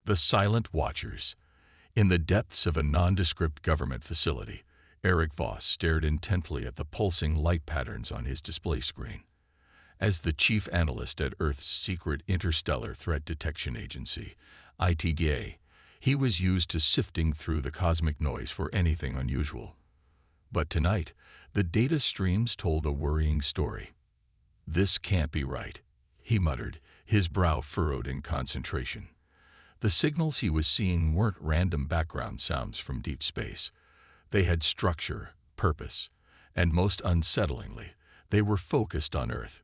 The Silent Watchers. In the depths of a nondescript government facility, Eric Voss stared intently at the pulsing light patterns on his display screen. As the chief analyst at Earth's secret Interstellar Threat Detection Agency, ITDA, he was used to sifting through the cosmic noise for anything unusual. But tonight, the data streams told a worrying story. "This can't be right," he muttered, his brow furrowed in concentration. The signals he was seeing weren't random background sounds from deep space. They had structure, purpose, and most unsettlingly, they were focused on Earth.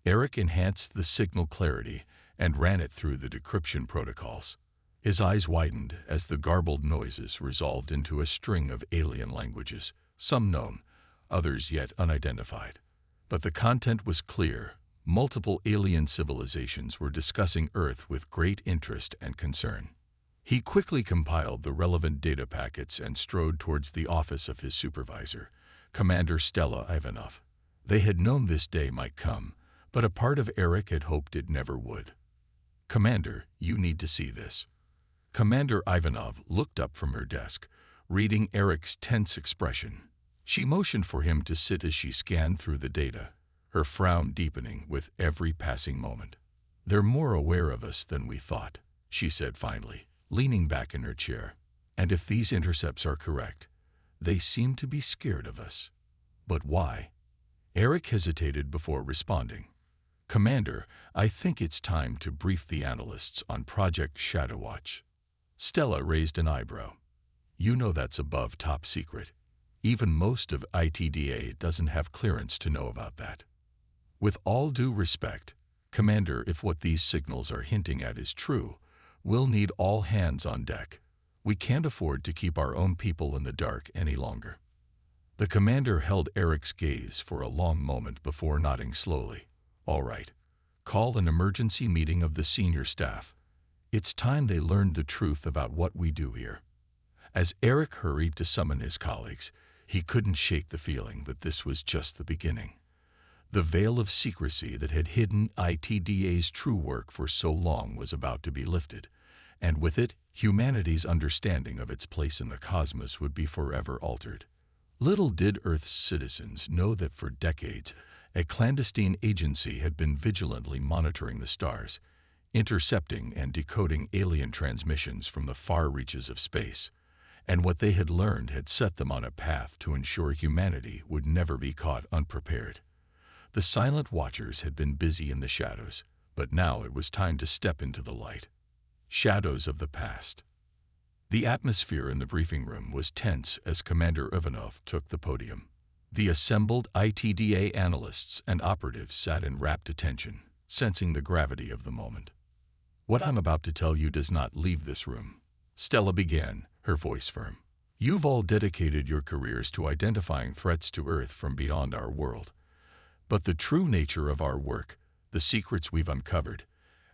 Eric enhanced the signal clarity and ran it through the decryption protocols. His eyes widened as the garbled noises resolved into a string of alien languages, some known, others yet unidentified. But the content was clear. Multiple alien civilizations were discussing Earth with great interest and concern. He quickly compiled the relevant data packets and strode towards the office of his supervisor, Commander Stella Ivanov. They had known this day might come, but a part of Eric had hoped it never would. "Commander, you need to see this." Commander Ivanov looked up from her desk, reading Eric's tense expression. She motioned for him to sit as she scanned through the data, her frown deepening with every passing moment. "They're more aware of us than we thought," she said finally, leaning back in her chair. "And if these intercepts are correct, they seem to be scared of us. But why?" Eric hesitated before responding. "Commander, I think it's time to brief the analysts on Project Shadowwatch." Stella raised an eyebrow. "You know that's above top secret. Even most of ITDA doesn't have clearance to know about that." "With all due respect, Commander, if what these signals are hinting at is true, we'll need all hands on deck. We can't afford to keep our own people in the dark any longer." The commander held Eric's gaze for a long moment before nodding slowly. "All right. Call an emergency meeting of the senior staff. It's time they learned the truth about what we do here." As Eric hurried to summon his colleagues, he couldn't shake the feeling that this was just the beginning. The veil of secrecy that had hidden ITDA's true work for so long was about to be lifted, and with it, humanity's understanding of its place in the cosmos would be forever altered. Little did Earth's citizens know that for decades, a clandestine agency had been vigilantly monitoring the stars, intercepting and decoding alien transmissions from the far reaches of space, and what they had learned had set them on a path to ensure humanity would never be caught unprepared. The Silent Watchers had been busy in the shadows, but now it was time to step into the light. Shadows of the past. The atmosphere in the briefing room was tense as Commander Ivanov took the podium. The assembled ITDA analysts and operatives sat in rapt attention, sensing the gravity of the moment. "What I'm about to tell you does not leave this room," Stella began, her voice firm. "You've all dedicated your careers to identifying threats to Earth from beyond our world. But the true nature of our work, the secrets we've uncovered,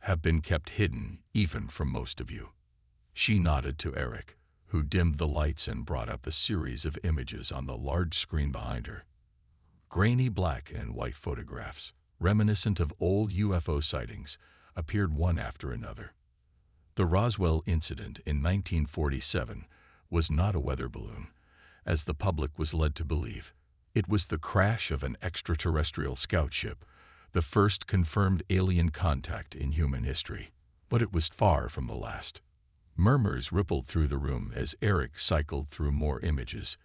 have been kept hidden even from most of you." She nodded to Eric, who dimmed the lights and brought up a series of images on the large screen behind her. Grainy black and white photographs, reminiscent of old UFO sightings, appeared one after another. The Roswell incident in 1947 was not a weather balloon, as the public was led to believe. It was the crash of an extraterrestrial scout ship, the first confirmed alien contact in human history. But it was far from the last. Murmurs rippled through the room as Eric cycled through more images,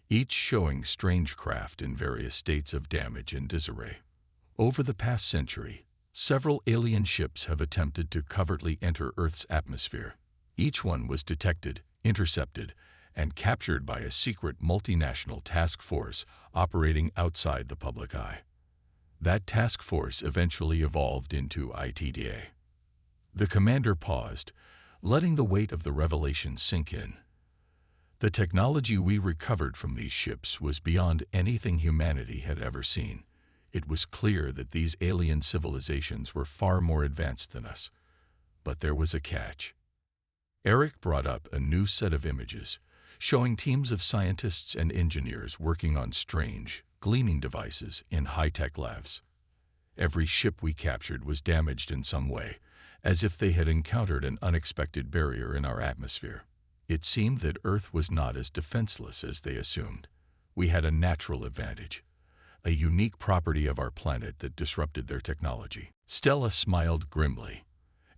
each showing strange craft in various states of damage and disarray. Over the past century, several alien ships have attempted to covertly enter Earth's atmosphere. Each one was detected, intercepted, and captured by a secret multinational task force operating outside the public eye. That task force eventually evolved into ITDA. The commander paused, letting the weight of the revelation sink in. The technology we recovered from these ships was beyond anything humanity had ever seen. It was clear that these alien civilizations were far more advanced than us. But there was a catch. Eric brought up a new set of images, showing teams of scientists and engineers working on strange, gleaming devices in high-tech labs. Every ship we captured was damaged in some way, as if they had encountered an unexpected barrier in our atmosphere. It seemed that Earth was not as defenseless as they assumed. We had a natural advantage, a unique property of our planet that disrupted their technology. Stella smiled grimly.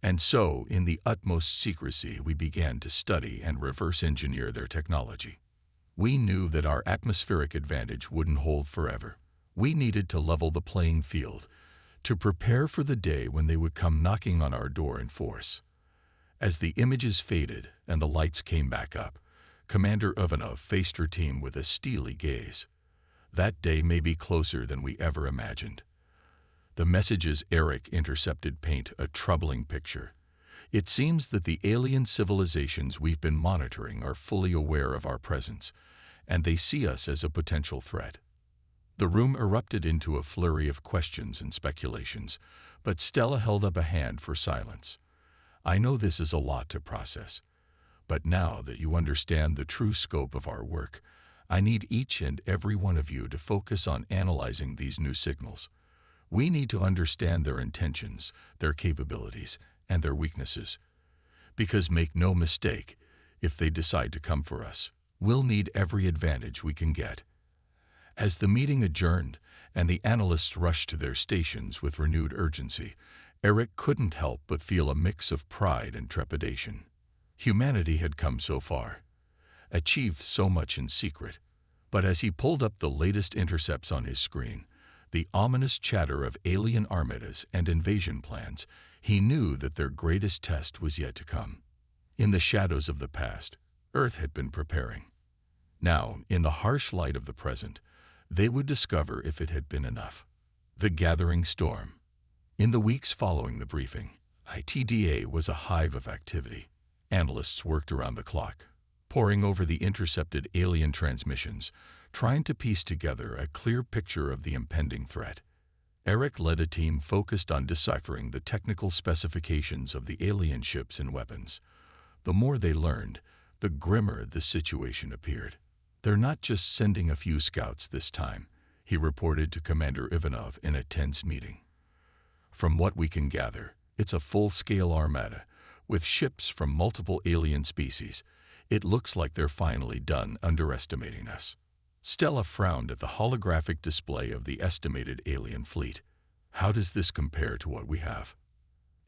And so, in the utmost secrecy, we began to study and reverse engineer their technology. We knew that our atmospheric advantage wouldn't hold forever. We needed to level the playing field, to prepare for the day when they would come knocking on our door in force. As the images faded and the lights came back up, Commander Ivanov faced her team with a steely gaze. That day may be closer than we ever imagined. The messages Eric intercepted paint a troubling picture. It seems that the alien civilizations we've been monitoring are fully aware of our presence, and they see us as a potential threat. The room erupted into a flurry of questions and speculations, but Stella held up a hand for silence. I know this is a lot to process, but now that you understand the true scope of our work, I need each and every one of you to focus on analyzing these new signals. We need to understand their intentions, their capabilities, and their weaknesses. Because make no mistake, if they decide to come for us, we'll need every advantage we can get. As the meeting adjourned and the analysts rushed to their stations with renewed urgency, Eric couldn't help but feel a mix of pride and trepidation. Humanity had come so far, achieved so much in secret, but as he pulled up the latest intercepts on his screen, the ominous chatter of alien armadas and invasion plans, he knew that their greatest test was yet to come. In the shadows of the past, Earth had been preparing. Now, in the harsh light of the present, they would discover if it had been enough. The gathering storm. In the weeks following the briefing, ITDA was a hive of activity. Analysts worked around the clock, poring over the intercepted alien transmissions, trying to piece together a clear picture of the impending threat. Eric led a team focused on deciphering the technical specifications of the alien ships and weapons. The more they learned, the grimmer the situation appeared. They're not just sending a few scouts this time, he reported to Commander Ivanov in a tense meeting. From what we can gather, it's a full-scale armada, with ships from multiple alien species. It looks like they're finally done underestimating us. Stella frowned at the holographic display of the estimated alien fleet. How does this compare to what we have?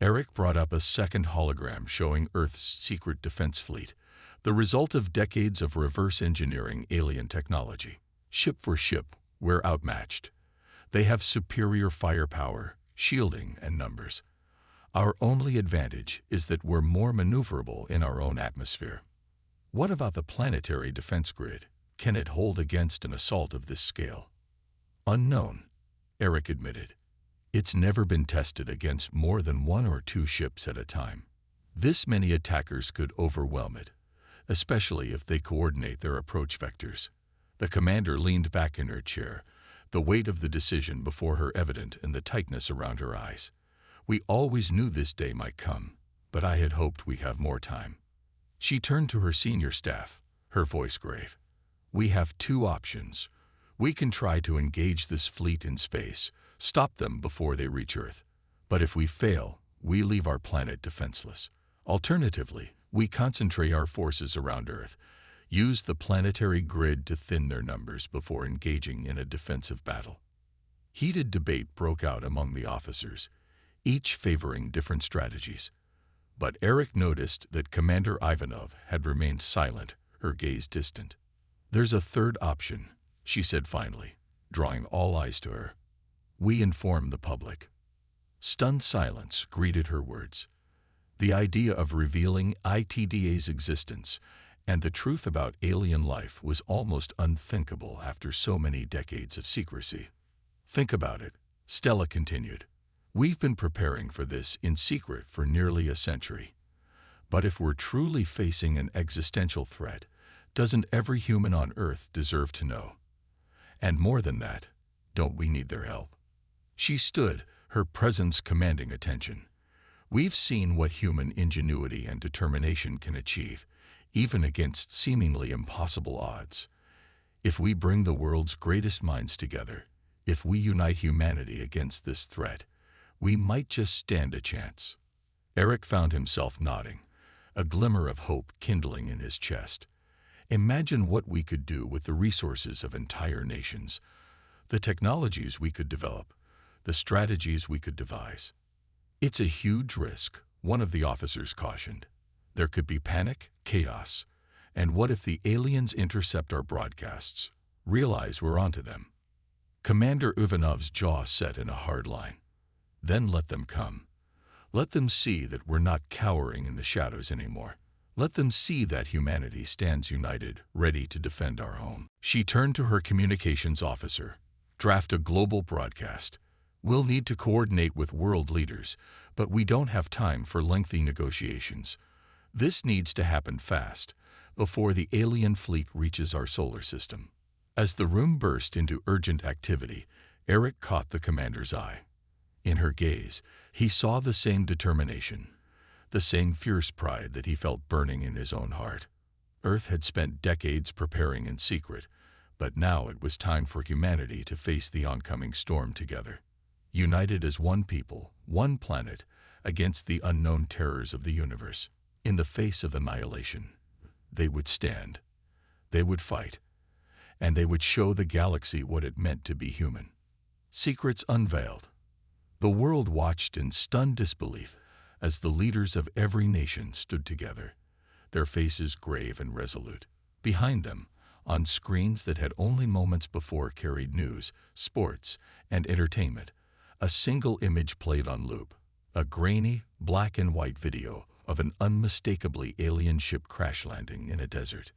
Eric brought up a second hologram showing Earth's secret defense fleet, the result of decades of reverse engineering alien technology. Ship for ship, we're outmatched. They have superior firepower, shielding, and numbers. Our only advantage is that we're more maneuverable in our own atmosphere. What about the planetary defense grid? Can it hold against an assault of this scale? Unknown, Eric admitted. It's never been tested against more than one or two ships at a time. This many attackers could overwhelm it, especially if they coordinate their approach vectors. The commander leaned back in her chair, the weight of the decision before her evident in the tightness around her eyes. We always knew this day might come, but I had hoped we'd have more time. She turned to her senior staff, her voice grave. We have two options. We can try to engage this fleet in space, stop them before they reach Earth. But if we fail, we leave our planet defenseless. Alternatively, we concentrate our forces around Earth, use the planetary grid to thin their numbers before engaging in a defensive battle. Heated debate broke out among the officers, each favoring different strategies. But Eric noticed that Commander Ivanov had remained silent, her gaze distant. There's a third option, she said finally, drawing all eyes to her. We inform the public. Stunned silence greeted her words. The idea of revealing ITDA's existence and the truth about alien life was almost unthinkable after so many decades of secrecy. Think about it, Stella continued. We've been preparing for this in secret for nearly a century. But if we're truly facing an existential threat, doesn't every human on Earth deserve to know? And more than that, don't we need their help? She stood, her presence commanding attention. We've seen what human ingenuity and determination can achieve, even against seemingly impossible odds. If we bring the world's greatest minds together, if we unite humanity against this threat, we might just stand a chance. Eric found himself nodding, a glimmer of hope kindling in his chest. Imagine what we could do with the resources of entire nations, the technologies we could develop, the strategies we could devise. It's a huge risk, one of the officers cautioned. There could be panic, chaos, and what if the aliens intercept our broadcasts, realize we're onto them? Commander Ivanov's jaw set in a hard line. Then let them come. Let them see that we're not cowering in the shadows anymore. Let them see that humanity stands united, ready to defend our home. She turned to her communications officer. Draft a global broadcast. We'll need to coordinate with world leaders, but we don't have time for lengthy negotiations. This needs to happen fast, before the alien fleet reaches our solar system. As the room burst into urgent activity, Eric caught the commander's eye. In her gaze, he saw the same determination, the same fierce pride that he felt burning in his own heart. Earth had spent decades preparing in secret, but now it was time for humanity to face the oncoming storm together. United as one people, one planet, against the unknown terrors of the universe. In the face of annihilation, they would stand, they would fight, and they would show the galaxy what it meant to be human. Secrets unveiled. The world watched in stunned disbelief as the leaders of every nation stood together, their faces grave and resolute. Behind them, on screens that had only moments before carried news, sports, and entertainment, a single image played on loop, a grainy, black and white video of an unmistakably alien ship crash landing in a desert.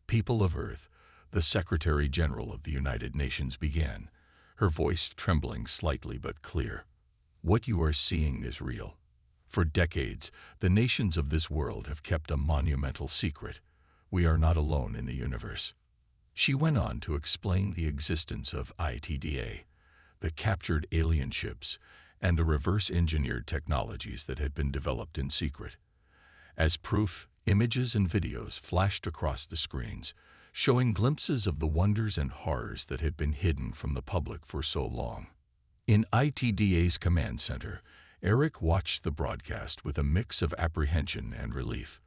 People of Earth, the Secretary General of the United Nations began, her voice trembling slightly but clear. What you are seeing is real. For decades, the nations of this world have kept a monumental secret. We are not alone in the universe. She went on to explain the existence of ITDA, the captured alien ships, and the reverse-engineered technologies that had been developed in secret. As proof, images and videos flashed across the screens, showing glimpses of the wonders and horrors that had been hidden from the public for so long. In ITDA's command center, Eric watched the broadcast with a mix of apprehension and relief.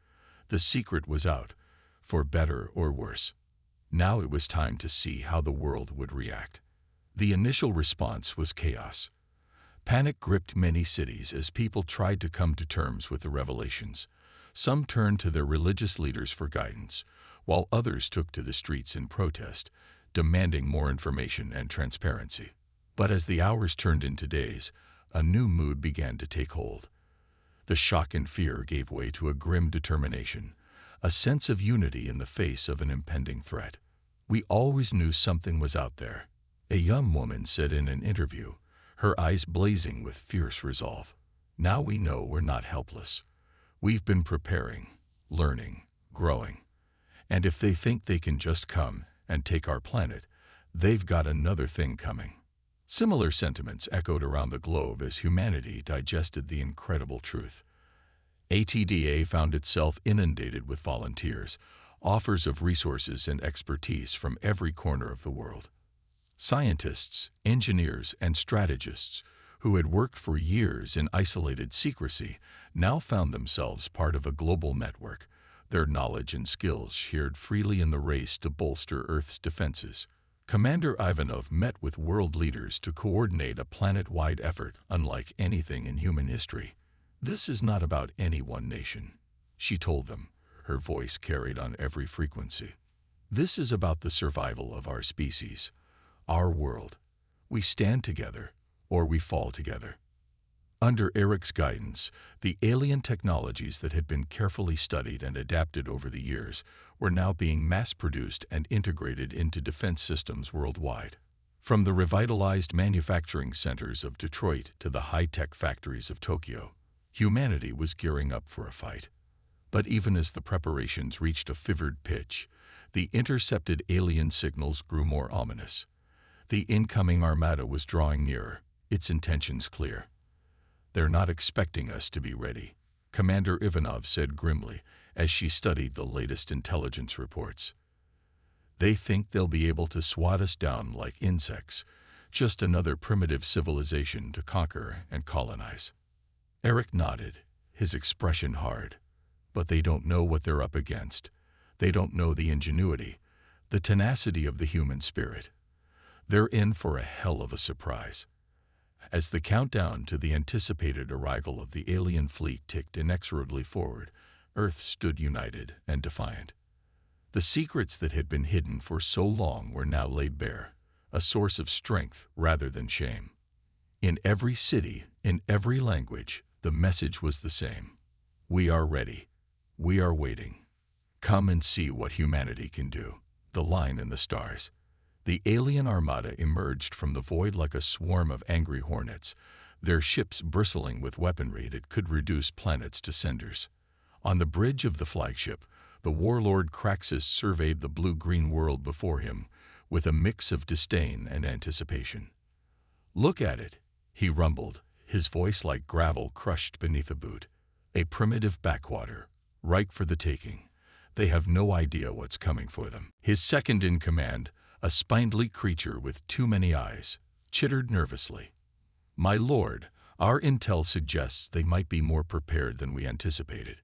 The secret was out, for better or worse. Now it was time to see how the world would react. The initial response was chaos. Panic gripped many cities as people tried to come to terms with the revelations. Some turned to their religious leaders for guidance, while others took to the streets in protest, demanding more information and transparency. But as the hours turned into days, a new mood began to take hold. The shock and fear gave way to a grim determination, a sense of unity in the face of an impending threat. We always knew something was out there, a young woman said in an interview, her eyes blazing with fierce resolve. Now we know we're not helpless. We've been preparing, learning, growing. And if they think they can just come and take our planet, they've got another thing coming. Similar sentiments echoed around the globe as humanity digested the incredible truth. ATDA found itself inundated with volunteers, offers of resources and expertise from every corner of the world. Scientists, engineers, and strategists who had worked for years in isolated secrecy now found themselves part of a global network, their knowledge and skills shared freely in the race to bolster Earth's defenses. Commander Ivanov met with world leaders to coordinate a planet-wide effort unlike anything in human history. This is not about any one nation, she told them, her voice carried on every frequency. This is about the survival of our species, our world. We stand together, or we fall together. Under Eric's guidance, the alien technologies that had been carefully studied and adapted over the years were now being mass-produced and integrated into defense systems worldwide. From the revitalized manufacturing centers of Detroit to the high-tech factories of Tokyo, humanity was gearing up for a fight. But even as the preparations reached a fevered pitch, the intercepted alien signals grew more ominous. The incoming armada was drawing nearer, its intentions clear. "They're not expecting us to be ready," Commander Ivanov said grimly as she studied the latest intelligence reports. "They think they'll be able to swat us down like insects, just another primitive civilization to conquer and colonize." Eric nodded, his expression hard. But they don't know what they're up against. They don't know the ingenuity, the tenacity of the human spirit. They're in for a hell of a surprise. As the countdown to the anticipated arrival of the alien fleet ticked inexorably forward, Earth stood united and defiant. The secrets that had been hidden for so long were now laid bare, a source of strength rather than shame. In every city, in every language, the message was the same. We are ready. We are waiting. Come and see what humanity can do. The line in the stars. The alien armada emerged from the void like a swarm of angry hornets, their ships bristling with weaponry that could reduce planets to cinders. On the bridge of the flagship, the warlord Craxus surveyed the blue-green world before him with a mix of disdain and anticipation. "Look at it," he rumbled, his voice like gravel crushed beneath a boot. "A primitive backwater, ripe for the taking. They have no idea what's coming for them." His second in command, a spindly creature with too many eyes, chittered nervously. "My lord, our intel suggests they might be more prepared than we anticipated.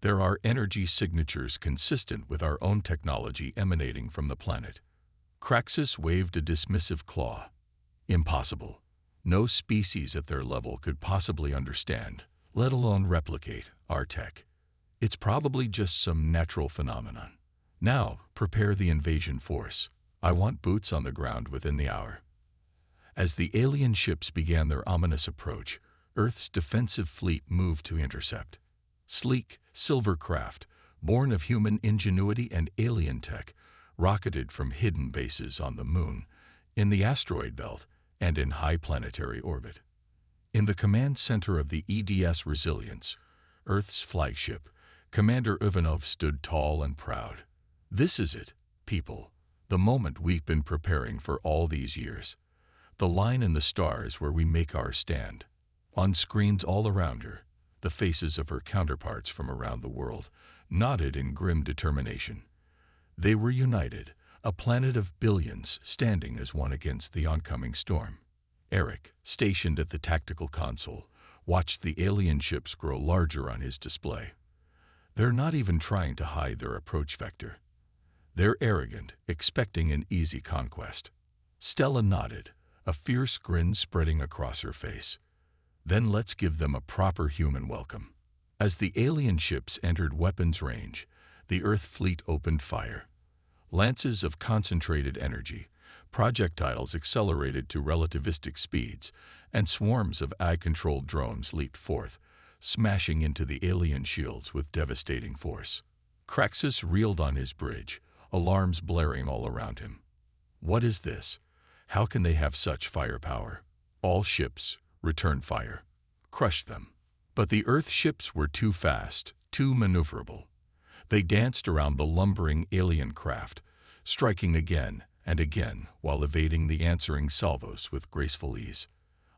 There are energy signatures consistent with our own technology emanating from the planet." Craxus waved a dismissive claw. "Impossible. No species at their level could possibly understand, let alone replicate, our tech. It's probably just some natural phenomenon. Now, prepare the invasion force. I want boots on the ground within the hour." As the alien ships began their ominous approach, Earth's defensive fleet moved to intercept. Sleek, silver craft, born of human ingenuity and alien tech, rocketed from hidden bases on the Moon, in the asteroid belt, and in high planetary orbit. In the command center of the EDS Resilience, Earth's flagship, Commander Ivanov stood tall and proud. "This is it, people, the moment we've been preparing for all these years. The line in the stars where we make our stand." On screens all around her, the faces of her counterparts from around the world nodded in grim determination. They were united, a planet of billions standing as one against the oncoming storm. Eric, stationed at the tactical console, watched the alien ships grow larger on his display. They're not even trying to hide their approach vector. They're arrogant, expecting an easy conquest. Stella nodded, a fierce grin spreading across her face. "Then let's give them a proper human welcome." As the alien ships entered weapons range, the Earth fleet opened fire. Lances of concentrated energy, projectiles accelerated to relativistic speeds, and swarms of AI-controlled drones leaped forth, smashing into the alien shields with devastating force. Craxus reeled on his bridge, alarms blaring all around him. What is this? How can they have such firepower? All ships, return fire. Crush them. But the Earth ships were too fast, too maneuverable. They danced around the lumbering alien craft, striking again and again while evading the answering salvos with graceful ease.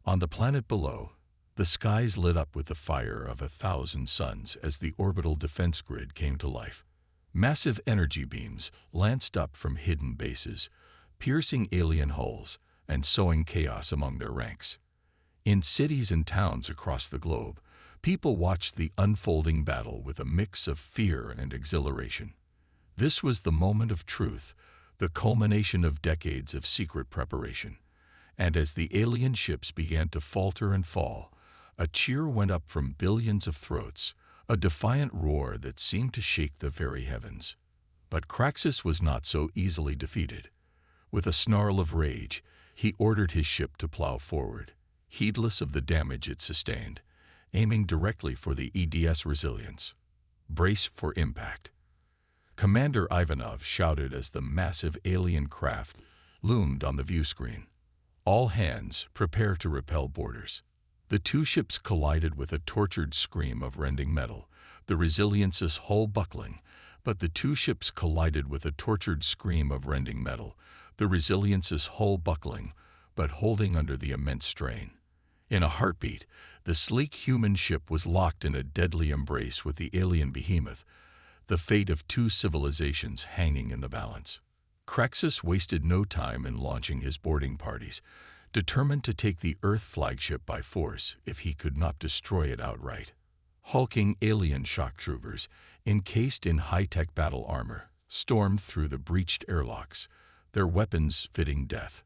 On the planet below, the skies lit up with the fire of 1,000 suns as the orbital defense grid came to life. Massive energy beams lanced up from hidden bases, piercing alien hulls and sowing chaos among their ranks. In cities and towns across the globe, people watched the unfolding battle with a mix of fear and exhilaration. This was the moment of truth, the culmination of decades of secret preparation. And as the alien ships began to falter and fall, a cheer went up from billions of throats, a defiant roar that seemed to shake the very heavens. But Craxus was not so easily defeated. With a snarl of rage, he ordered his ship to plow forward, heedless of the damage it sustained, aiming directly for the EDS Resilience. "Brace for impact." Commander Ivanov shouted as the massive alien craft loomed on the view screen. "All hands, prepare to repel boarders." The two ships collided with a tortured scream of rending metal, the Resilience's hull buckling, but the two ships collided with a tortured scream of rending metal, the Resilience's hull buckling, but holding under the immense strain. In a heartbeat, the sleek human ship was locked in a deadly embrace with the alien behemoth, the fate of two civilizations hanging in the balance. Craxus wasted no time in launching his boarding parties, determined to take the Earth flagship by force if he could not destroy it outright. Hulking alien shock troopers, encased in high-tech battle armor, stormed through the breached airlocks, their weapons fitting death.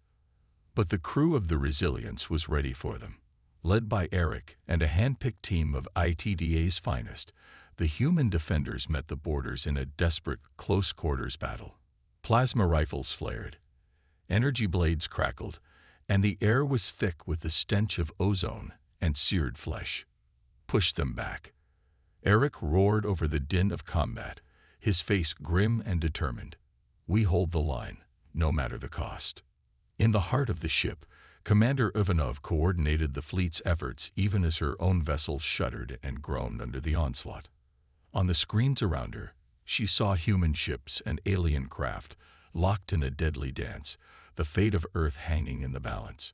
But the crew of the Resilience was ready for them. Led by Eric and a hand-picked team of ITDA's finest, the human defenders met the boarders in a desperate, close-quarters battle. Plasma rifles flared, energy blades crackled, and the air was thick with the stench of ozone and seared flesh. Push them back. Eric roared over the din of combat, his face grim and determined. We hold the line, no matter the cost. In the heart of the ship, Commander Ivanov coordinated the fleet's efforts even as her own vessel shuddered and groaned under the onslaught. On the screens around her, she saw human ships and alien craft locked in a deadly dance, the fate of Earth hanging in the balance.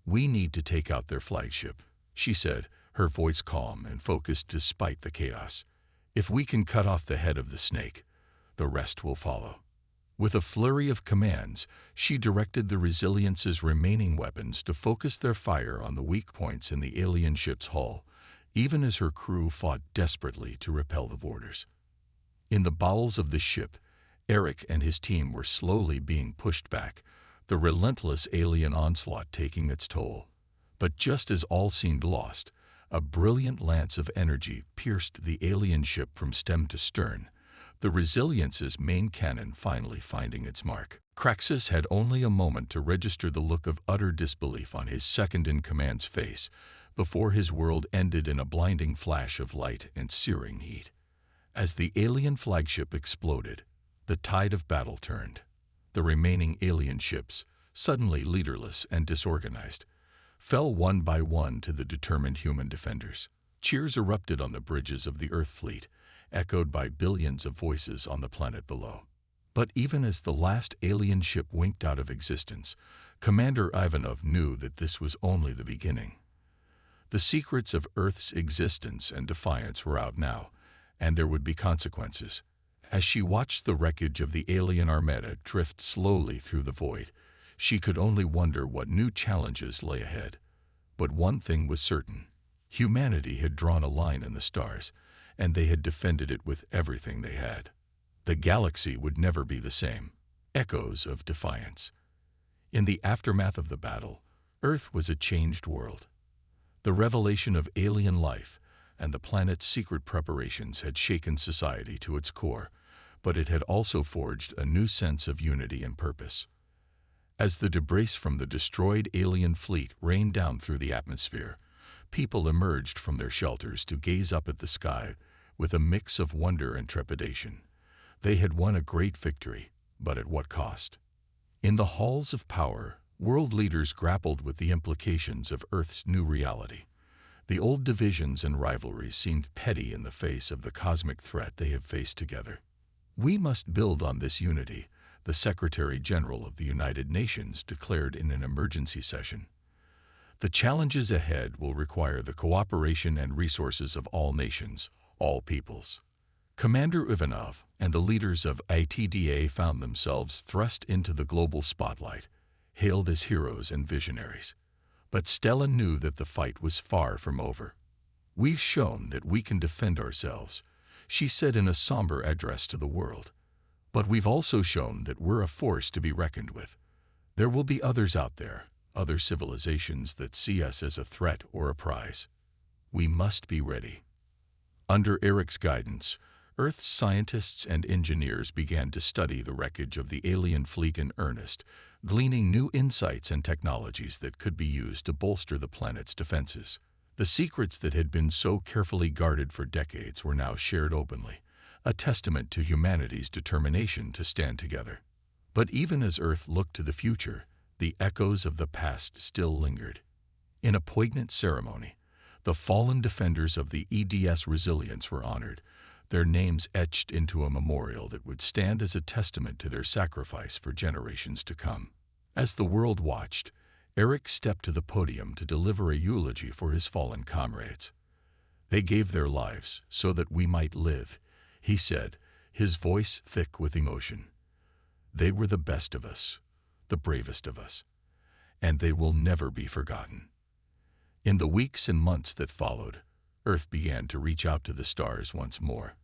We need to take out their flagship, she said, her voice calm and focused despite the chaos. If we can cut off the head of the snake, the rest will follow. With a flurry of commands, she directed the Resilience's remaining weapons to focus their fire on the weak points in the alien ship's hull, even as her crew fought desperately to repel the boarders. In the bowels of the ship, Eric and his team were slowly being pushed back, the relentless alien onslaught taking its toll. But just as all seemed lost, a brilliant lance of energy pierced the alien ship from stem to stern, the Resilience's main cannon finally finding its mark. Craxus had only a moment to register the look of utter disbelief on his second-in-command's face before his world ended in a blinding flash of light and searing heat. As the alien flagship exploded, the tide of battle turned. The remaining alien ships, suddenly leaderless and disorganized, fell one by one to the determined human defenders. Cheers erupted on the bridges of the Earth fleet, echoed by billions of voices on the planet below. But even as the last alien ship winked out of existence, Commander Ivanov knew that this was only the beginning. The secrets of Earth's existence and defiance were out now, and there would be consequences. As she watched the wreckage of the alien armada drift slowly through the void, she could only wonder what new challenges lay ahead. But one thing was certain. Humanity had drawn a line in the stars, and they had defended it with everything they had. The galaxy would never be the same. Echoes of defiance. In the aftermath of the battle, Earth was a changed world. The revelation of alien life and the planet's secret preparations had shaken society to its core, but it had also forged a new sense of unity and purpose. As the debris from the destroyed alien fleet rained down through the atmosphere, people emerged from their shelters to gaze up at the sky with a mix of wonder and trepidation. They had won a great victory, but at what cost? In the halls of power, world leaders grappled with the implications of Earth's new reality. The old divisions and rivalries seemed petty in the face of the cosmic threat they had faced together. We must build on this unity, the Secretary General of the United Nations declared in an emergency session. The challenges ahead will require the cooperation and resources of all nations, all peoples. Commander Ivanov and the leaders of ITDA found themselves thrust into the global spotlight, hailed as heroes and visionaries. But Stella knew that the fight was far from over. "We've shown that we can defend ourselves," she said in a somber address to the world. "But we've also shown that we're a force to be reckoned with. There will be others out there, other civilizations that see us as a threat or a prize. We must be ready." Under Eric's guidance, Earth's scientists and engineers began to study the wreckage of the alien fleet in earnest, gleaning new insights and technologies that could be used to bolster the planet's defenses. The secrets that had been so carefully guarded for decades were now shared openly, a testament to humanity's determination to stand together. But even as Earth looked to the future, the echoes of the past still lingered. In a poignant ceremony, the fallen defenders of the EDS Resilience were honored, their names etched into a memorial that would stand as a testament to their sacrifice for generations to come. As the world watched, Eric stepped to the podium to deliver a eulogy for his fallen comrades. "They gave their lives so that we might live," he said, his voice thick with emotion. "They were the best of us, the bravest of us, and they will never be forgotten." In the weeks and months that followed, Earth began to reach out to the stars once more.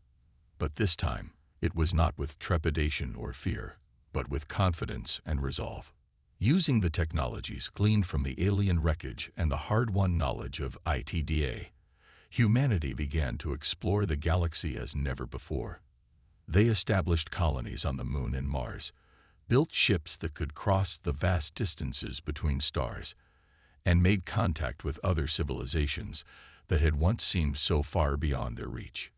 But this time, it was not with trepidation or fear, but with confidence and resolve. Using the technologies gleaned from the alien wreckage and the hard-won knowledge of ITDA, humanity began to explore the galaxy as never before. They established colonies on the Moon and Mars, built ships that could cross the vast distances between stars, and made contact with other civilizations that had once seemed so far beyond their reach.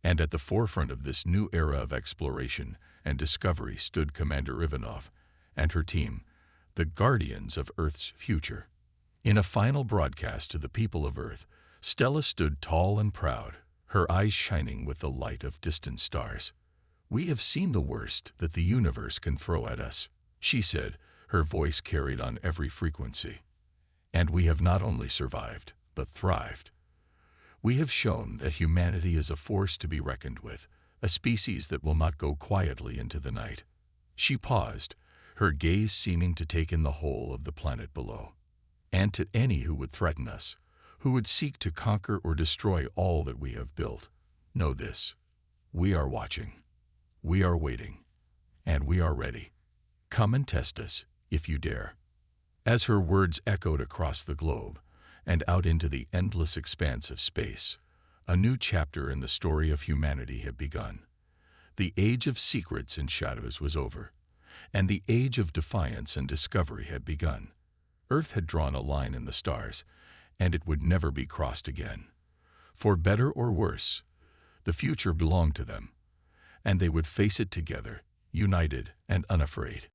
And at the forefront of this new era of exploration and discovery stood Commander Ivanov and her team, the guardians of Earth's future. In a final broadcast to the people of Earth, Stella stood tall and proud, her eyes shining with the light of distant stars. "We have seen the worst that the universe can throw at us," she said, her voice carried on every frequency. "And we have not only survived, but thrived. We have shown that humanity is a force to be reckoned with, a species that will not go quietly into the night." She paused, her gaze seeming to take in the whole of the planet below. "And to any who would threaten us, who would seek to conquer or destroy all that we have built, know this: we are watching, we are waiting, and we are ready. Come and test us, if you dare." As her words echoed across the globe and out into the endless expanse of space, a new chapter in the story of humanity had begun. The age of secrets and shadows was over, and the age of defiance and discovery had begun. Earth had drawn a line in the stars, and it would never be crossed again. For better or worse, the future belonged to them, and they would face it together, united and unafraid.